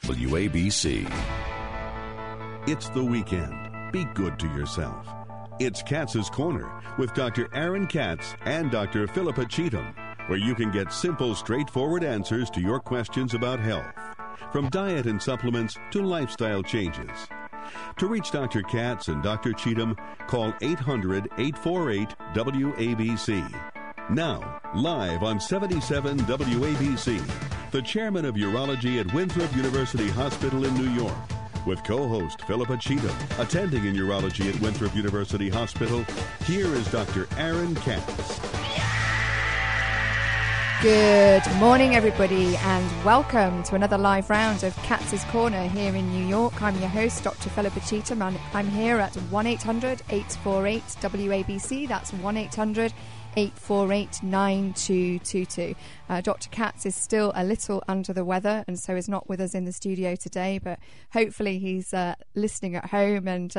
WABC. It's the weekend. Be good to yourself. It's Katz's Corner with Dr. Aaron Katz and Dr. Philippa Cheetham, where you can get simple, straightforward answers to your questions about health, from diet and supplements to lifestyle changes. To reach Dr. Katz and Dr. Cheetham, call 800-848-WABC. Now, live on 77 WABC, the chairman of urology at Winthrop University Hospital in New York, with co-host Philippa Cheetham, attending in urology at Winthrop University Hospital. Here is Dr. Aaron Katz. Good morning, everybody, and welcome to another live round of Katz's Corner here in New York. I'm your host, Dr. Philippa Cheetham, and I'm here at 1-800-848-WABC. That's 1-800-848-9222. Dr. Katz is still a little under the weather and so is not with us in the studio today, but hopefully he's listening at home, and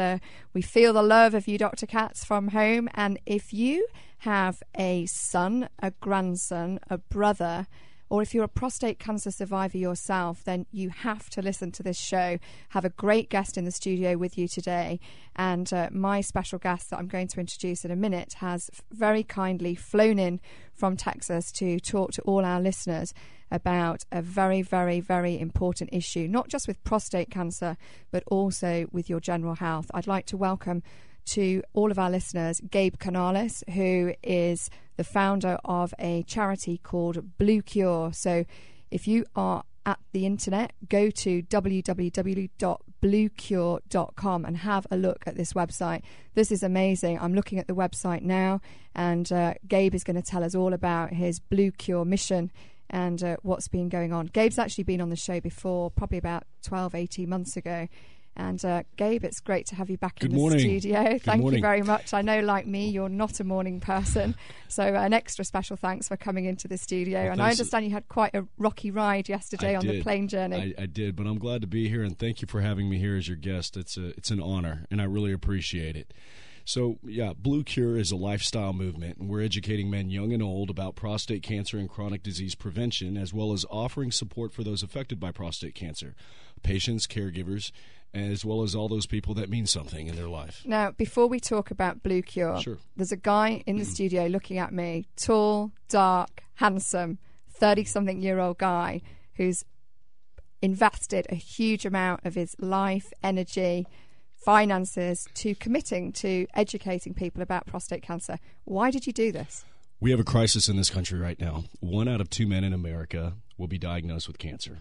we feel the love of you, Dr. Katz, from home. And if you have a son, a grandson, a brother, or if you're a prostate cancer survivor yourself, then you have to listen to this show. Have a great guest in the studio with you today. And my special guest that I'm going to introduce in a minute has very kindly flown in from Texas to talk to all our listeners about a very, very, very important issue, not just with prostate cancer, but also with your general health. I'd like to welcome to all of our listeners Gabe Canales, who is the founder of a charity called Blue Cure. So if you are at the internet, go to www.bluecure.com and have a look at this website. This is amazing. I'm looking at the website now, and Gabe is going to tell us all about his Blue Cure mission and what's been going on. Gabe's actually been on the show before, probably about 12, 18 months ago. And Gabe, it's great to have you back in the studio. Thank you very much. I know, like me, you're not a morning person, so an extra special thanks for coming into the studio. Well, and I understand you had quite a rocky ride yesterday on the plane journey. I did, but I'm glad to be here, and thank you for having me here as your guest. It's an honor, and I really appreciate it. So, yeah, Blue Cure is a lifestyle movement, and we're educating men young and old about prostate cancer and chronic disease prevention, as well as offering support for those affected by prostate cancer, patients, caregivers, as well as all those people that mean something in their life. Now, before we talk about Blue Cure, sure, there's a guy in the studio looking at me, tall, dark, handsome, 30-something-year-old guy who's invested a huge amount of his life, energy, finances to committing to educating people about prostate cancer. Why did you do this? We have a crisis in this country right now. 1 out of 2 men in America will be diagnosed with cancer.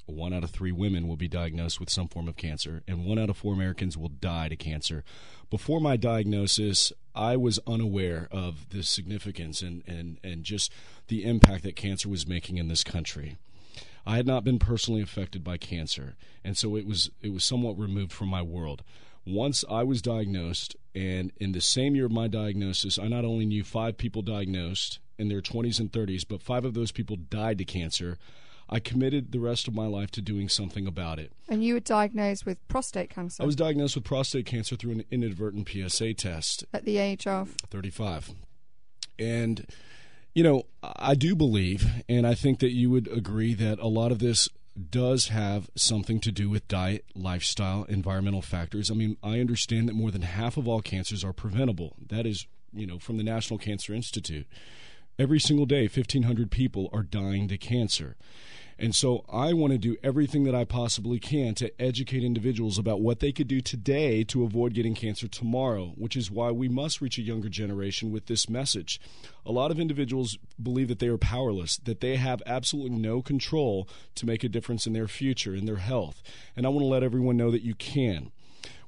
1 out of 3 women will be diagnosed with some form of cancer, and 1 out of 4 Americans will die to cancer. Before my diagnosis, I was unaware of the significance and just the impact that cancer was making in this country. I had not been personally affected by cancer, and so it was somewhat removed from my world. Once I was diagnosed, and in the same year of my diagnosis, I not only knew 5 people diagnosed in their 20s and 30s, but 5 of those people died to cancer. I committed the rest of my life to doing something about it. And you were diagnosed with prostate cancer? I was diagnosed with prostate cancer through an inadvertent PSA test. At the age of? 35. And, you know, I do believe, and I think that you would agree, that a lot of this does have something to do with diet, lifestyle, environmental factors. I mean, I understand that more than half of all cancers are preventable. That is, you know, from the National Cancer Institute. Every single day, 1,500 people are dying to cancer. And so I want to do everything that I possibly can to educate individuals about what they could do today to avoid getting cancer tomorrow, which is why we must reach a younger generation with this message. A lot of individuals believe that they are powerless, that they have absolutely no control to make a difference in their future, in their health. And I want to let everyone know that you can.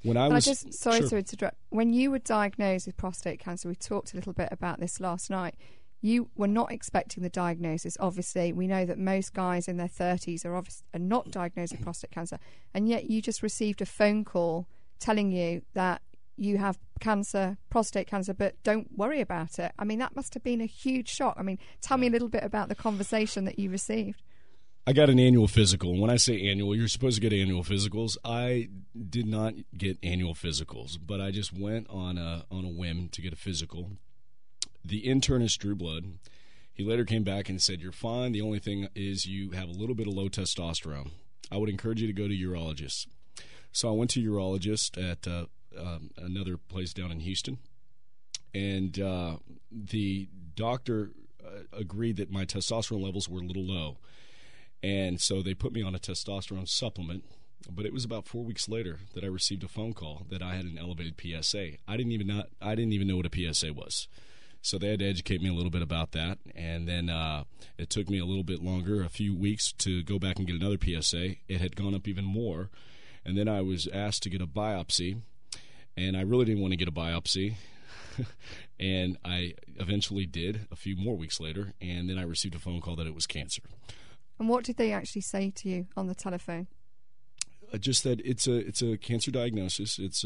Sorry to interrupt. When you were diagnosed with prostate cancer, we talked a little bit about this last night. You were not expecting the diagnosis. Obviously, we know that most guys in their 30s are not diagnosed with prostate cancer, and yet you just received a phone call telling you that you have cancer, prostate cancer, but don't worry about it. I mean, that must have been a huge shock. I mean, tell me a little bit about the conversation that you received. I got an annual physical. When I say annual, you're supposed to get annual physicals. I did not get annual physicals, but I just went on a whim to get a physical. The internist drew blood. He later came back and said, "You're fine. The only thing is you have a little bit of low testosterone." I would encourage you to go to urologists. So I went to urologist at another place down in Houston, and the doctor agreed that my testosterone levels were a little low, and so they put me on a testosterone supplement. But it was about 4 weeks later that I received a phone call that I had an elevated PSA. I didn't even know what a PSA was. So they had to educate me a little bit about that, and then it took me a little bit longer, a few weeks, to go back and get another PSA. It had gone up even more, and then I was asked to get a biopsy, and I really didn't want to get a biopsy, and I eventually did a few more weeks later, and then I received a phone call that it was cancer. And what did they actually say to you on the telephone? Just that it's a cancer diagnosis. It's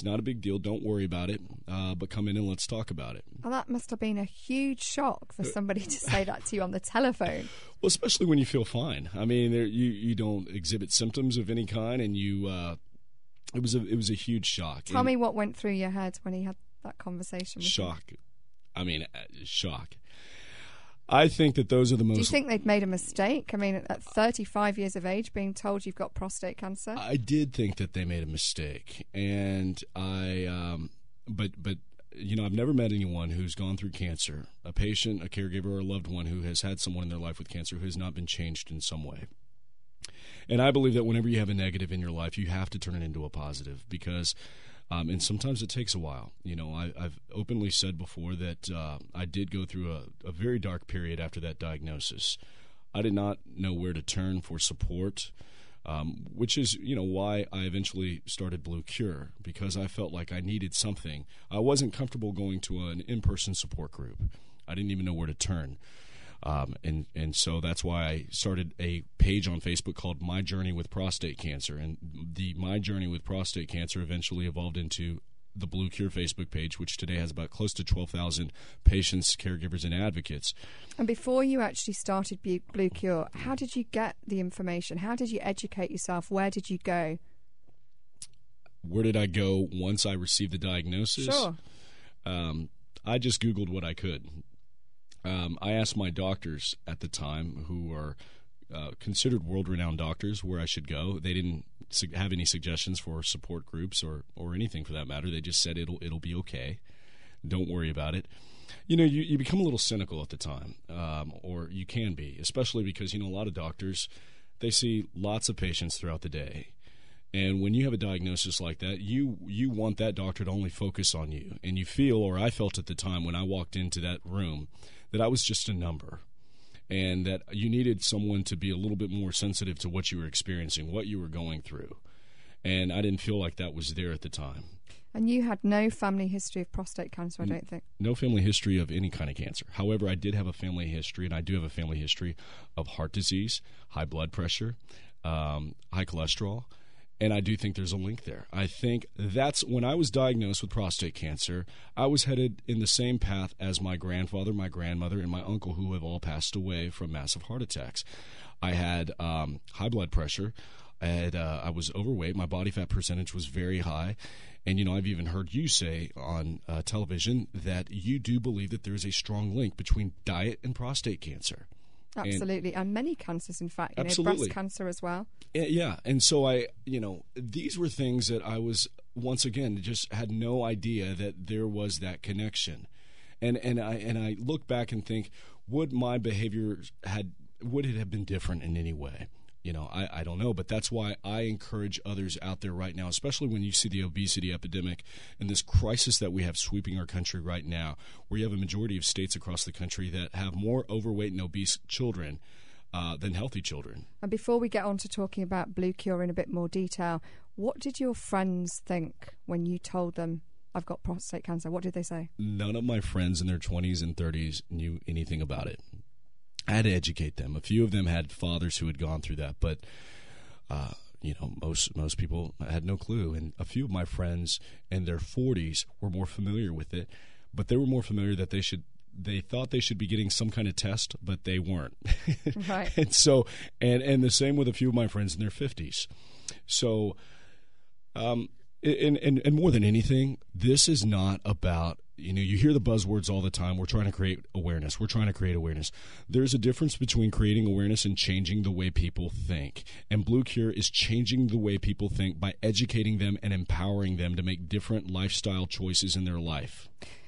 not a big deal. Don't worry about it. But come in and let's talk about it. Well, that must have been a huge shock for somebody to say that to you on the telephone. Well, especially when you feel fine. I mean, you don't exhibit symptoms of any kind, and it was a huge shock. Tell me what went through your head when he had that conversation with shock. You. I mean, shock. I think that those are the most... Do you think they'd made a mistake? I mean, at 35 years of age, being told you've got prostate cancer? I did think that they made a mistake. And but I've never met anyone who's gone through cancer, a patient, a caregiver, or a loved one who has had someone in their life with cancer who has not been changed in some way. And I believe that whenever you have a negative in your life, you have to turn it into a positive, because... and sometimes it takes a while. I've openly said before that I did go through a very dark period after that diagnosis. I did not know where to turn for support, which is, why I eventually started Blue Cure, because I felt like I needed something. I wasn't comfortable going to an in-person support group. I didn't even know where to turn. And so that's why I started a page on Facebook called My Journey with Prostate Cancer. And the My Journey with Prostate Cancer eventually evolved into the Blue Cure Facebook page, which today has about close to 12,000 patients, caregivers, and advocates. And before you actually started Blue Cure, how did you get the information? How did you educate yourself? Where did you go? Where did I go once I received the diagnosis? Sure. I just Googled what I could. I asked my doctors at the time, who are considered world-renowned doctors, where I should go. They didn't have any suggestions for support groups or anything for that matter. They just said it'll be okay. Don't worry about it. You become a little cynical at the time, or you can be, especially because a lot of doctors, they see lots of patients throughout the day. And when you have a diagnosis like that, you want that doctor to only focus on you. And you feel, or I felt at the time when I walked into that room, that I was just a number, and that you needed someone to be a little bit more sensitive to what you were experiencing, what you were going through. And I didn't feel like that was there at the time. And you had no family history of prostate cancer, I don't think. No family history of any kind of cancer. However, I did have a family history, and I do have a family history of heart disease, high blood pressure, high cholesterol. And I do think there's a link there. I think that's when I was diagnosed with prostate cancer, I was headed in the same path as my grandfather, my grandmother, and my uncle, who have all passed away from massive heart attacks. I had high blood pressure. I was overweight. My body fat percentage was very high. And, I've even heard you say on television that you do believe that there's a strong link between diet and prostate cancer. Absolutely. And many cancers, in fact. Absolutely. Breast cancer as well. Yeah. And so these were things that I was, once again, just had no idea that there was that connection. And I look back and think, would my behavior would it have been different in any way? I don't know, but that's why I encourage others out there right now, especially when you see the obesity epidemic and this crisis that we have sweeping our country right now, where you have a majority of states across the country that have more overweight and obese children than healthy children. And before we get on to talking about Blue Cure in a bit more detail, what did your friends think when you told them, I've got prostate cancer? What did they say? None of my friends in their 20s and 30s knew anything about it. I had to educate them. A few of them had fathers who had gone through that, but most people had no clue. And a few of my friends in their 40s were more familiar with it, but they were more familiar that they thought they should be getting some kind of test, but they weren't. Right. And so, and the same with a few of my friends in their 50s. So, and more than anything, this is not about, you hear the buzzwords all the time. We're trying to create awareness. There's a difference between creating awareness and changing the way people think. And Blue Cure is changing the way people think by educating them and empowering them to make different lifestyle choices in their life.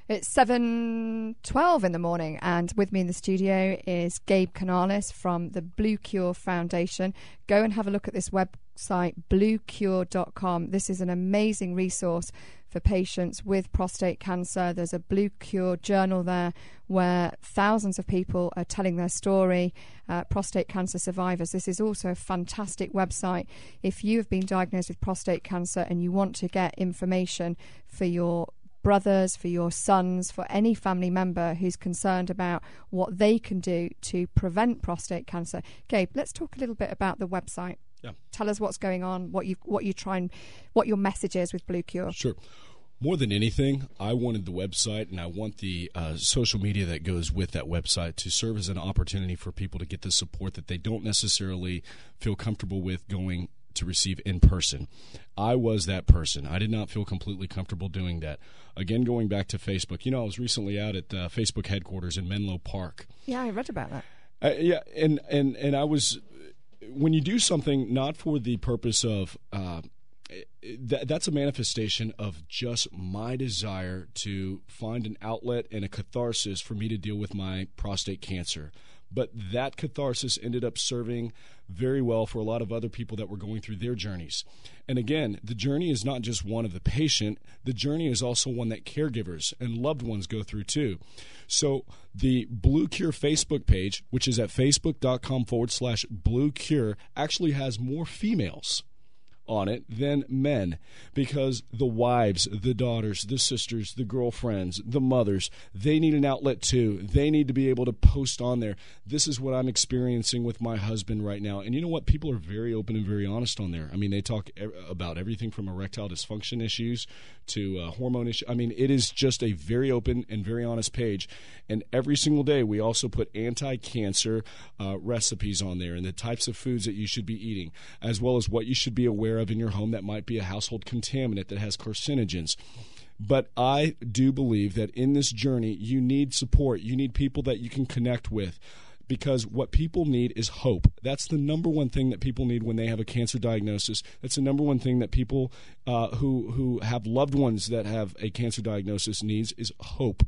It's 7:12 in the morning, and with me in the studio is Gabe Canales from the Blue Cure Foundation. Go and have a look at this website, bluecure.com. This is an amazing resource for patients with prostate cancer. There's a Blue Cure journal there where thousands of people are telling their story, prostate cancer survivors. This is also a fantastic website if you have been diagnosed with prostate cancer and you want to get information for your brothers, for your sons, for any family member who's concerned about what they can do to prevent prostate cancer. Gabe, let's talk a little bit about the website. Yeah. Tell us what's going on, what your message is with Blue Cure. Sure. More than anything, I wanted the website and I want the social media that goes with that website to serve as an opportunity for people to get the support that they don't necessarily feel comfortable with going to receive in person. I was that person. I did not feel completely comfortable doing that. Again, going back to Facebook, I was recently out at Facebook headquarters in Menlo Park. Yeah, I read about that. And I was, when you do something not for the purpose of, that's a manifestation of just my desire to find an outlet and a catharsis for me to deal with my prostate cancer. But that catharsis ended up serving very well for a lot of other people that were going through their journeys. And again, the journey is not just one of the patient. The journey is also one that caregivers and loved ones go through too. So the Blue Cure Facebook page, which is at facebook.com/Blue Cure, actually has more females on it than men, because the wives, the daughters, the sisters, the girlfriends, the mothers, they need an outlet too. They need to be able to post on there. This is what I'm experiencing with my husband right now. And you know what? People are very open and very honest on there. I mean, they talk about everything from erectile dysfunction issues to hormone issues. I mean, it is just a very open and very honest page. And every single day, we also put anti-cancer recipes on there and the types of foods that you should be eating, as well as what you should be aware of in your home that might be a household contaminant that has carcinogens. But I do believe that in this journey, you need support. You need people that you can connect with, because what people need is hope. That's the number one thing that people need when they have a cancer diagnosis. That's the number one thing that people who have loved ones that have a cancer diagnosis needs is hope.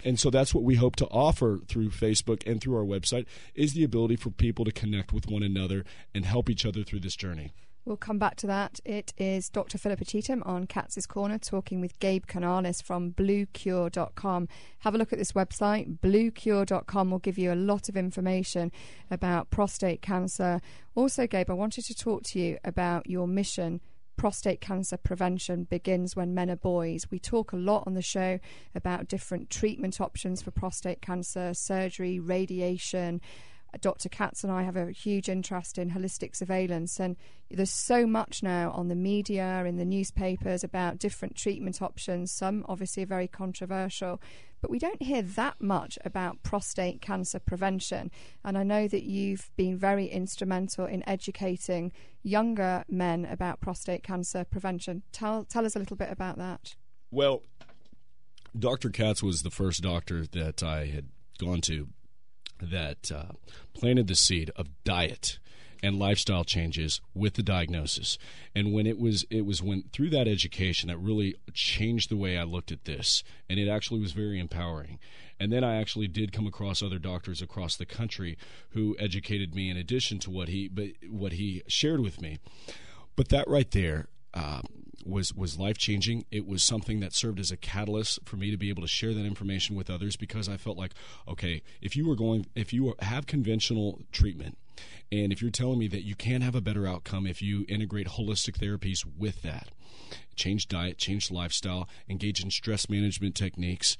And so that's what we hope to offer through Facebook and through our website, is the ability for people to connect with one another and help each other through this journey. We'll come back to that. It is Dr. Philippa Cheetham on Katz's Corner talking with Gabe Canales from bluecure.com. Have a look at this website. Bluecure.com will give you a lot of information about prostate cancer. Also, Gabe, I wanted to talk to you about your mission. Prostate cancer prevention begins when men are boys. We talk a lot on the show about different treatment options for prostate cancer, surgery, radiation. Dr. Katz and I have a huge interest in holistic surveillance, and there's so much now on the media, in the newspapers, about different treatment options. Some obviously are very controversial, but we don't hear that much about prostate cancer prevention. And I know that you've been very instrumental in educating younger men about prostate cancer prevention. Tell us a little bit about that. Well, Dr. Katz was the first doctor that I had gone to that planted the seed of diet and lifestyle changes with the diagnosis. And when it was when through that education that really changed the way I looked at this, and it actually was very empowering. And then I actually did come across other doctors across the country who educated me in addition to what he shared with me. But that right there was life-changing. It was something that served as a catalyst for me to be able to share that information with others, because I felt like, okay, if you have conventional treatment, and if you're telling me that you can have a better outcome if you integrate holistic therapies with that, change diet, change lifestyle, engage in stress management techniques,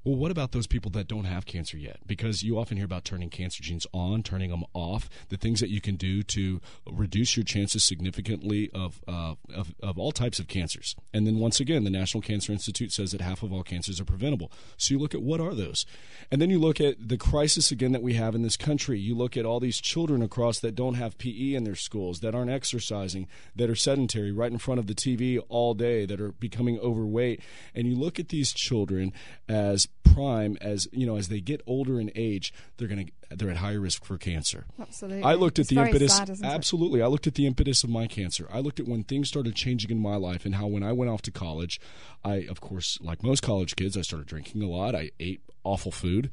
Well, what about those people that don't have cancer yet? Because you often hear about turning cancer genes on, turning them off, the things that you can do to reduce your chances significantly of all types of cancers. And then once again, the National Cancer Institute says that half of all cancers are preventable. So you look at what are those? And then you look at the crisis again that we have in this country. You look at all these children across that don't have PE in their schools, that aren't exercising, that are sedentary right in front of the TV all day, that are becoming overweight. And you look at these children as prime, as they get older in age, they're at higher risk for cancer. Absolutely. I looked at it's the very impetus. Sad, isn't absolutely. I looked at the impetus of my cancer. I looked at when things started changing in my life and how when I went off to college, I, of course, like most college kids, I started drinking a lot. I ate awful food.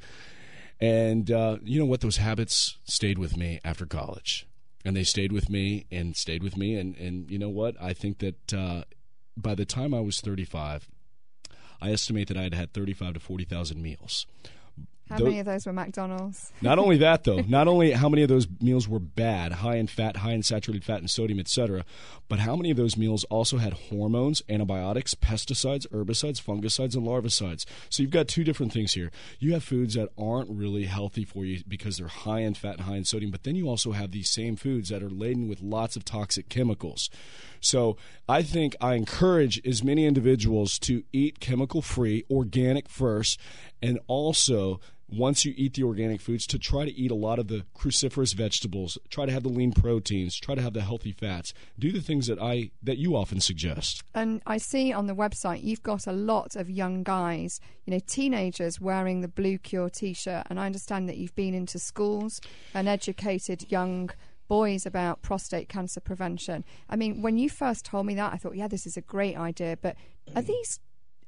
And you know what? Those habits stayed with me after college. And they stayed with me and stayed with me. And you know what? I think that by the time I was 35, I estimate that I had 35 to 40,000 meals. How many of those were McDonald's? Not only that, though, not only how many of those meals were bad, high in fat, high in saturated fat and sodium, etc., but how many of those meals also had hormones, antibiotics, pesticides, herbicides, fungicides, and larvicides. So you've got two different things here. You have foods that aren't really healthy for you because they're high in fat and high in sodium, but then you also have these same foods that are laden with lots of toxic chemicals. So I think I encourage as many individuals to eat chemical-free, organic first, and also once you eat the organic foods, to try to eat a lot of the cruciferous vegetables, try to have the lean proteins, try to have the healthy fats, do the things that you often suggest. And I see on the website you've got a lot of young guys, teenagers wearing the Blue Cure T-shirt, and I understand that you've been into schools and educated young boys about prostate cancer prevention. I mean, when you first told me that, I thought, yeah, this is a great idea, but are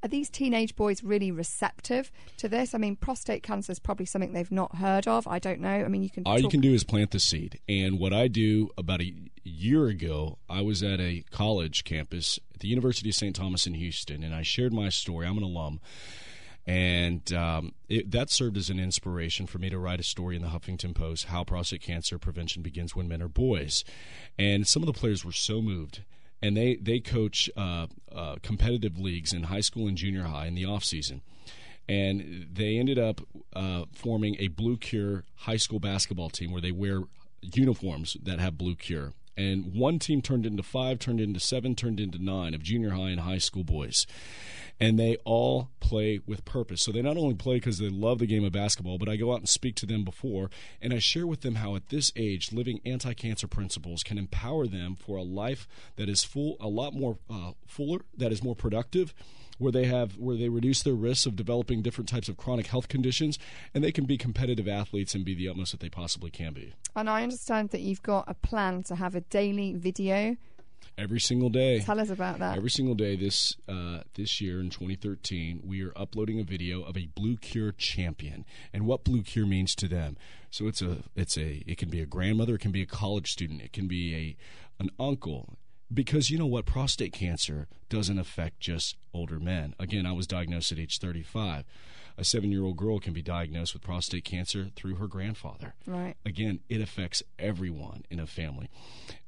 these teenage boys really receptive to this? I mean, prostate cancer is probably something they've not heard of. I don't know. I mean, all you can do is plant the seed. And what I do, about a year ago, I was at a college campus at the University of St. Thomas in Houston, and I shared my story. I'm an alum. And that served as an inspiration for me to write a story in the Huffington Post, How Prostate Cancer Prevention Begins When Men Are Boys. And some of the players were so moved. And they coach competitive leagues in high school and junior high in the off season, and they ended up forming a Blue Cure high school basketball team where they wear uniforms that have Blue Cure. And one team turned into 5, turned into 7, turned into 9 of junior high and high school boys. And they all play with purpose. So they not only play because they love the game of basketball, but I go out and speak to them before, and I share with them how at this age, living anti-cancer principles can empower them for a life that is a lot more fuller, that is more productive, where they reduce their risks of developing different types of chronic health conditions, and they can be competitive athletes and be the utmost that they possibly can be. And I understand that you've got a plan to have a daily video. Every single day. Tell us about that. Every single day this year in 2013, we are uploading a video of a Blue Cure champion and what Blue Cure means to them. So it can be a grandmother, it can be a college student, it can be an uncle. Because you know what? Prostate cancer doesn't affect just older men. Again, I was diagnosed at age 35. A 7-year-old girl can be diagnosed with prostate cancer through her grandfather. Right. Again, it affects everyone in a family.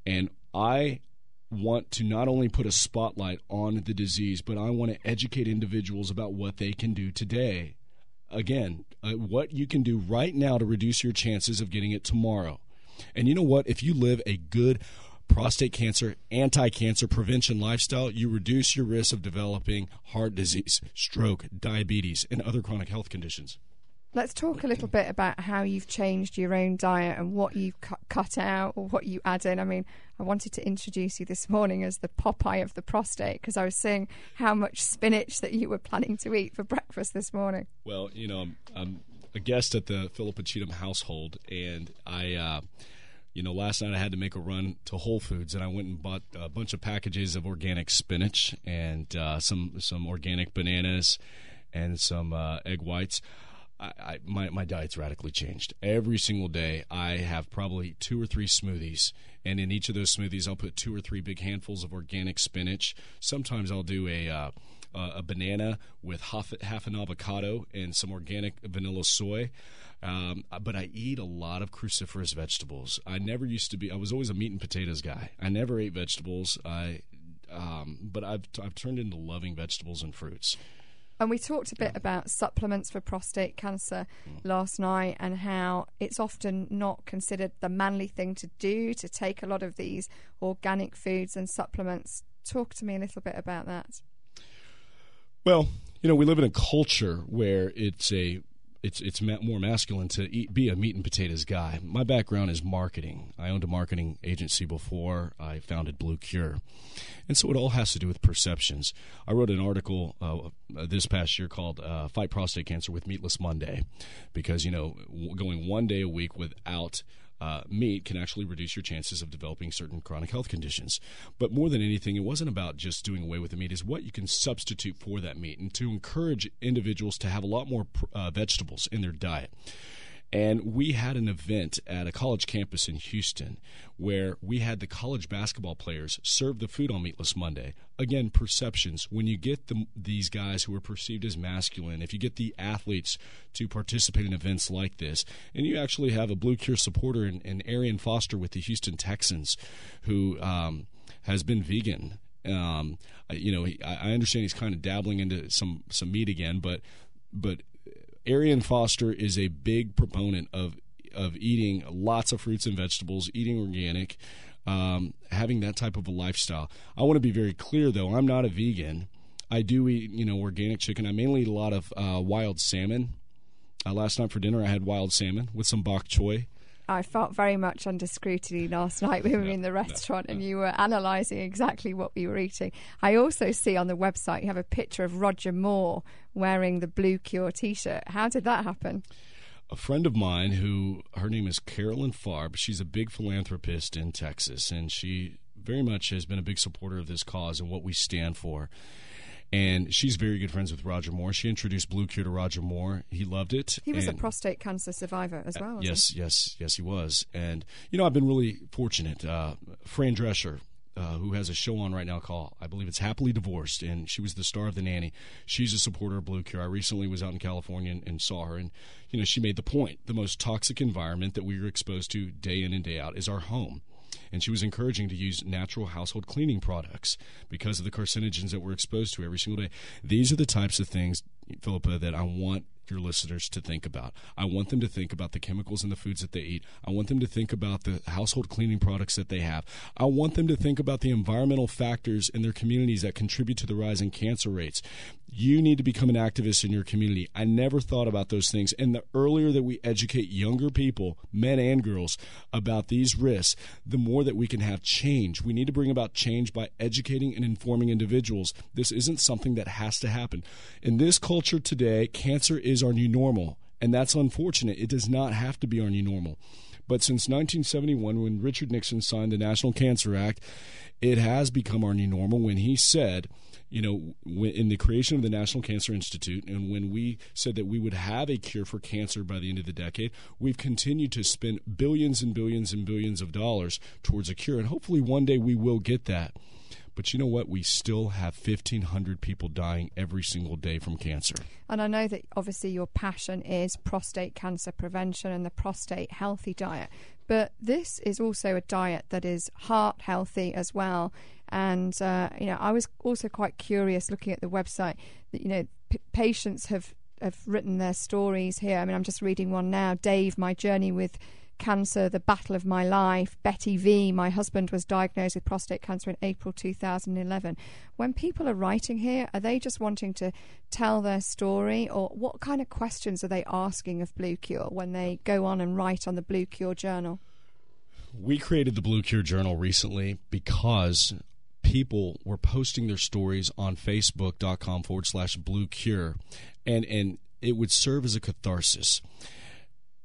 And I want to not only put a spotlight on the disease, but I want to educate individuals about what they can do today. Again, what you can do right now to reduce your chances of getting it tomorrow. And you know what? If you live a good prostate cancer, anti-cancer prevention lifestyle, you reduce your risk of developing heart disease, stroke, diabetes, and other chronic health conditions. Let's talk a little bit about how you've changed your own diet and what you've cut out or what you add in. I mean, I wanted to introduce you this morning as the Popeye of the prostate because I was seeing how much spinach that you were planning to eat for breakfast this morning. Well, you know, I'm a guest at the Philippa Cheetham household, and last night I had to make a run to Whole Foods, and I went and bought a bunch of packages of organic spinach and some organic bananas and some egg whites. My diet's radically changed. Every single day I have probably 2 or 3 smoothies, and in each of those smoothies I'll put 2 or 3 big handfuls of organic spinach. Sometimes I'll do a banana with half an avocado and some organic vanilla soy. But I eat a lot of cruciferous vegetables. I was always a meat and potatoes guy. I never ate vegetables. But I've turned into loving vegetables and fruits. And we talked a bit about supplements for prostate cancer last night, and how it's often not considered the manly thing to do, to take a lot of these organic foods and supplements. Talk to me a little bit about that. Well, we live in a culture where it's more masculine to be a meat and potatoes guy. My background is marketing. I owned a marketing agency before I founded Blue Cure. And so it all has to do with perceptions. I wrote an article this past year called Fight Prostate Cancer with Meatless Monday, because, going one day a week without meat can actually reduce your chances of developing certain chronic health conditions. But more than anything, it wasn't about just doing away with the meat. It's what you can substitute for that meat, and to encourage individuals to have a lot more vegetables in their diet. And we had an event at a college campus in Houston where we had the college basketball players serve the food on Meatless Monday. Again, perceptions. When you get these guys who are perceived as masculine, if you get the athletes to participate in events like this, and you actually have a Blue Cure supporter in Arian Foster with the Houston Texans, who has been vegan. I understand he's kind of dabbling into some meat again, but Arian Foster is a big proponent of eating lots of fruits and vegetables, eating organic, having that type of a lifestyle. I want to be very clear, though. I'm not a vegan. I do eat, organic chicken. I mainly eat a lot of wild salmon. Last night for dinner, I had wild salmon with some bok choy. I felt very much under scrutiny last night. We were in the restaurant and you were analysing exactly what we were eating. I also see on the website you have a picture of Roger Moore wearing the Blue Cure T-shirt. How did that happen? A friend of mine her name is Carolyn Farb. She's a big philanthropist in Texas, and she very much has been a big supporter of this cause and what we stand for. And she's very good friends with Roger Moore. She introduced Blue Cure to Roger Moore. He loved it. He was a prostate cancer survivor as well, wasn't he? Yes, he was. And, I've been really fortunate. Fran Drescher, who has a show on right now called, I believe it's Happily Divorced, and she was the star of The Nanny. She's a supporter of Blue Cure. I recently was out in California and saw her, and, she made the point. The most toxic environment that we are exposed to day in and day out is our home. And she was encouraging to use natural household cleaning products because of the carcinogens that we're exposed to every single day. These are the types of things, Philippa, that I want your listeners to think about. I want them to think about the chemicals in the foods that they eat. I want them to think about the household cleaning products that they have. I want them to think about the environmental factors in their communities that contribute to the rise in cancer rates. You need to become an activist in your community. I never thought about those things. And the earlier that we educate younger people, men and girls, about these risks, the more that we can have change. We need to bring about change by educating and informing individuals. This isn't something that has to happen. In this culture today, cancer is our new normal, and that's unfortunate. It does not have to be our new normal. But since 1971, when Richard Nixon signed the National Cancer Act, it has become our new normal when he said, in the creation of the National Cancer Institute, and when we said that we would have a cure for cancer by the end of the decade, we've continued to spend billions and billions and billions of dollars towards a cure, and hopefully one day we will get that. But you know what? We still have 1,500 people dying every single day from cancer. And I know that obviously your passion is prostate cancer prevention and the prostate healthy diet. But this is also a diet that is heart healthy as well. And, I was also quite curious looking at the website that, patients have written their stories here. I mean, I'm just reading one now. Dave, my journey with cancer, the battle of my life. Betty V, my husband was diagnosed with prostate cancer in April 2011. When people are writing here, are they just wanting to tell their story, or what kind of questions are they asking of Blue Cure when they go on and write on the Blue Cure Journal? We created the Blue Cure Journal recently because people were posting their stories on Facebook.com/Blue Cure, and it would serve as a catharsis.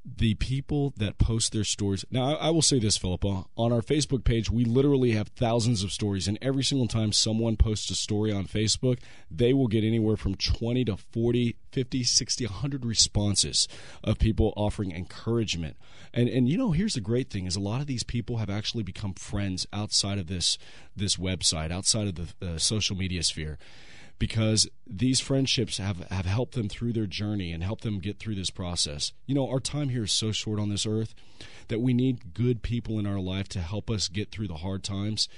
The people that post their stories. Now, I will say this, Philippa. On our Facebook page, we literally have thousands of stories, and every single time someone posts a story on Facebook, they will get anywhere from 20 to 40, 50, 60, 100 responses of people offering encouragement. And here's the great thing is a lot of these people have actually become friends outside of this website, outside of the social media sphere. because these friendships have helped them through their journey and helped them get through this process. You know, our time here is so short on this earth that we need good people in our life to help us get through the hard times.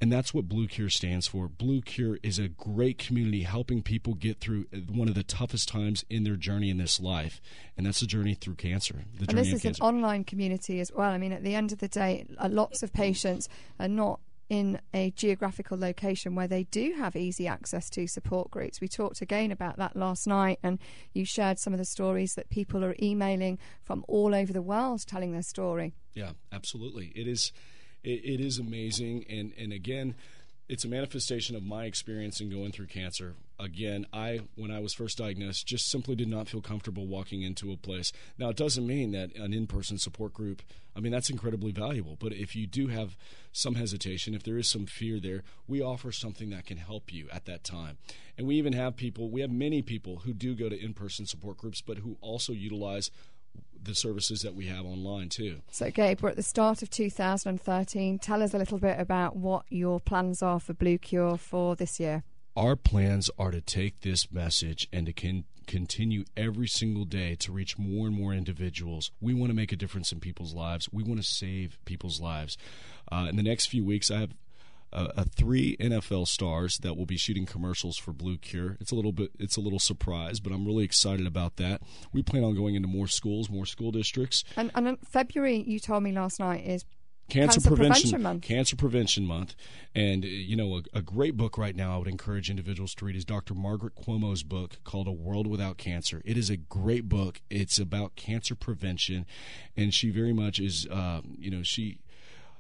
And that's what Blue Cure stands for. Blue Cure is a great community helping people get through one of the toughest times in their journey in this life. And that's the journey through cancer. And this is an online community as well. I mean, at the end of the day, lots of patients are not in a geographical location where they do have easy access to support groups. We talked again about that last night, and you shared some of the stories that people are emailing from all over the world telling their story. Yeah, absolutely. It is amazing, and again, it's a manifestation of my experience in going through cancer. Again, when I was first diagnosed, just simply did not feel comfortable walking into a place. Now, it doesn't mean that an in-person support group, I mean, that's incredibly valuable. But if you do have some hesitation, if there is some fear there, we offer something that can help you at that time. And we even have many people who do go to in-person support groups, but who also utilize the services that we have online too. So Gabe, we're at the start of 2013. Tell us a little bit about what your plans are for Blue Cure for this year. Our plans are to take this message and to continue every single day to reach more and more individuals. We want to make a difference in people's lives. We want to save people's lives. In the next few weeks, I have 3 NFL stars that will be shooting commercials for Blue Cure. It's a little surprise, but I'm really excited about that. We plan on going into more schools, more school districts. And in February, you told me last night, is Cancer Prevention Month. Cancer Prevention Month. And, you know, a great book right now I would encourage individuals to read is Dr. Margaret Cuomo's book called A World Without Cancer. It is a great book. It's about cancer prevention, and she very much is,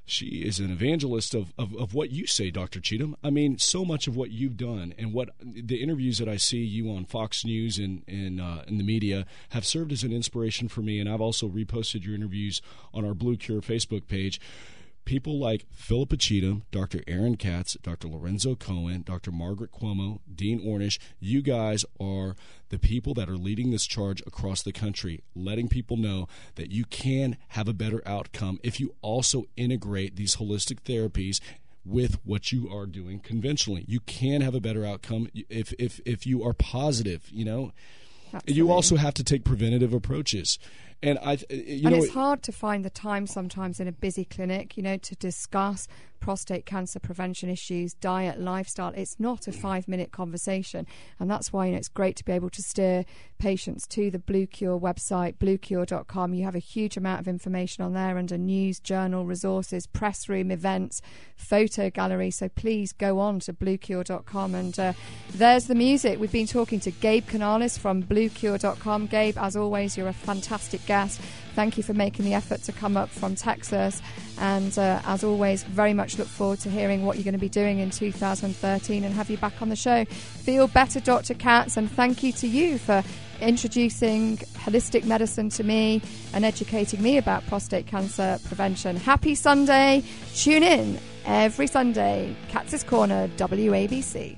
she is an evangelist of what you say, Dr. Cheetham. I mean, so much of what you've done and what the interviews that I see you on Fox News and in the media have served as an inspiration for me. And I've also reposted your interviews on our Blue Cure Facebook page. People like Philippa Cheetham, Dr. Aaron Katz, Dr. Lorenzo Cohen, Dr. Margaret Cuomo, Dean Ornish, you guys are the people that are leading this charge across the country, letting people know that you can have a better outcome if you also integrate these holistic therapies with what you are doing conventionally. You can have a better outcome if you are positive, you know. Absolutely. You also have to take preventative approaches. And it's hard to find the time sometimes in a busy clinic, you know, to discuss prostate cancer prevention issues, diet, lifestyle. It's not a 5-minute conversation. And that's why, you know, it's great to be able to steer patients to the Blue Cure website, bluecure.com. You have a huge amount of information on there under news, journal, resources, press room, events, photo gallery. So please go on to bluecure.com. And there's the music. We've been talking to Gabe Canales from bluecure.com. Gabe, as always, you're a fantastic guest. Thank you for making the effort to come up from Texas. And as always, very much look forward to hearing what you're going to be doing in 2013 and have you back on the show. Feel better, Dr. Katz, and thank you to you for introducing holistic medicine to me and educating me about prostate cancer prevention. Happy Sunday. Tune in every Sunday. Katz's Corner, WABC.